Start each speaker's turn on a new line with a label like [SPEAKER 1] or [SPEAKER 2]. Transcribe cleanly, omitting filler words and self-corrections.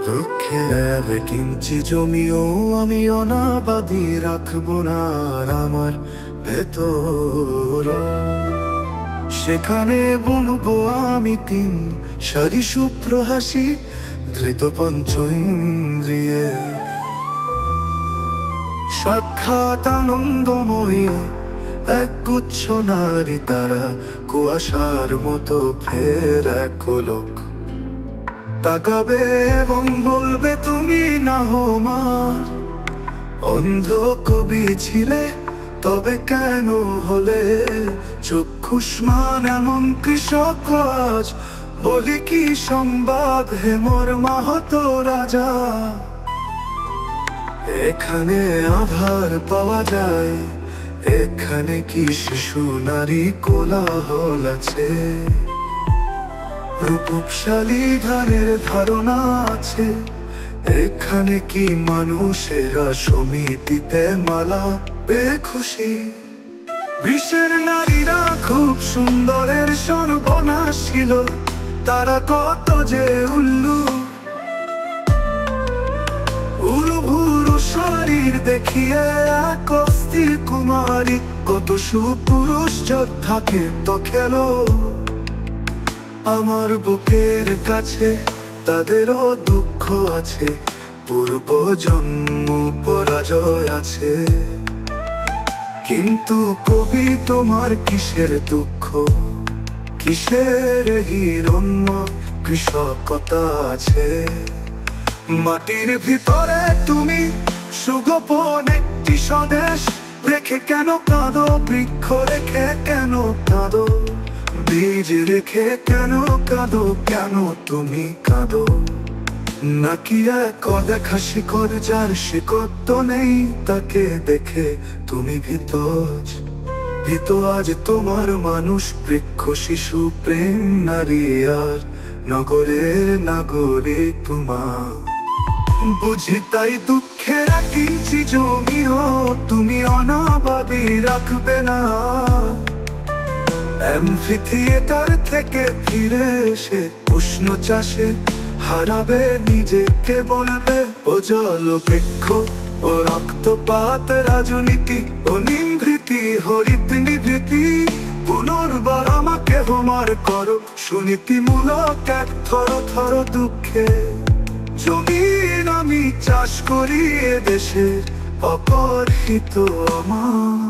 [SPEAKER 1] দুঃখে এক ইঞ্চি জমিও আমি অনাবাদি রাখবো না আর আমার ভেতর। সেখানে বুনবো আমি তিন সারি শুভ্র হাসি, ধৃত পঞ্চ ইন্দ্রিয়ে সাক্ষাৎ আনন্দময়ী এক গুচ্ছ নারী তারা, কুয়াশার মতো ফের এক লোক তাকাবে এবং বলবে তুমি না হো মার। অন্ধ কবি ছিলে তবে কেন হলে চক্ষুষ্মান এমন কৃষক আজ? বলি কি সংবাদ হে মোর মাহত রাজা, এখানে আধার পাওয়া যায়, এখানে কি শিশু নারী কোলাহল আছে? রূপশালী ধানের ধারণা আছে, এখানে কি মানুষেরা সমিতিতে মালা বেখুশি? বিশ্বের নারীরা খুব সুন্দরের সর্বনাশ ছিল, তারা কত যে উল্লু। উরুভুরু শরীর দেখিয়ে এক অস্থির কুমারী, কত সুপুরুষ যোদ্ধাকে তো খেলো। আমার বুকের কাছে তাদেরও দুঃখ আছে, পূর্ব জন্ম পরাজয় আছে। কিন্তু কবি তোমার কিসের দুঃখ, কিসের হিরণ্য কৃষকতা আছে? মাটির ভিতরে তুমি সুগোপন একটি স্বদেশ রেখে কেন কাঁদো? বৃক্ষ রেখে কেন কাঁদো? বীজ রেখে কেন কাঁদো? কেন তুমি কাঁদো? নাকি এক অদেখা শিকড়, যার শিকড় তো নেই, তাকে দেখে তুমি ভীত আজ তোমার মানুষ, বৃক্ষ, শিশু, প্রেম, নারী আর নগরের নাগরিক তোমার। বুঝি তাই দুঃখের এক ইঞ্চি জমিও তুমি অনাবাদি রাখবে না। অ্যাম্ফিথিয়েটার থেকে ফিরে এসে উষ্ণ চাষে হারাবে নিজেকে, বলবে ও জলবৃক্ষ, ও রক্তপাত, রাজনীতি ও নিভৃতি, হরিত নিভৃতি। পুনর্বার আমাকে হোমার করো, সুনীতিমূলক এক থর থর দুঃখে। জমিন আমি চাষ করি এ দেশের অপহৃত আমার।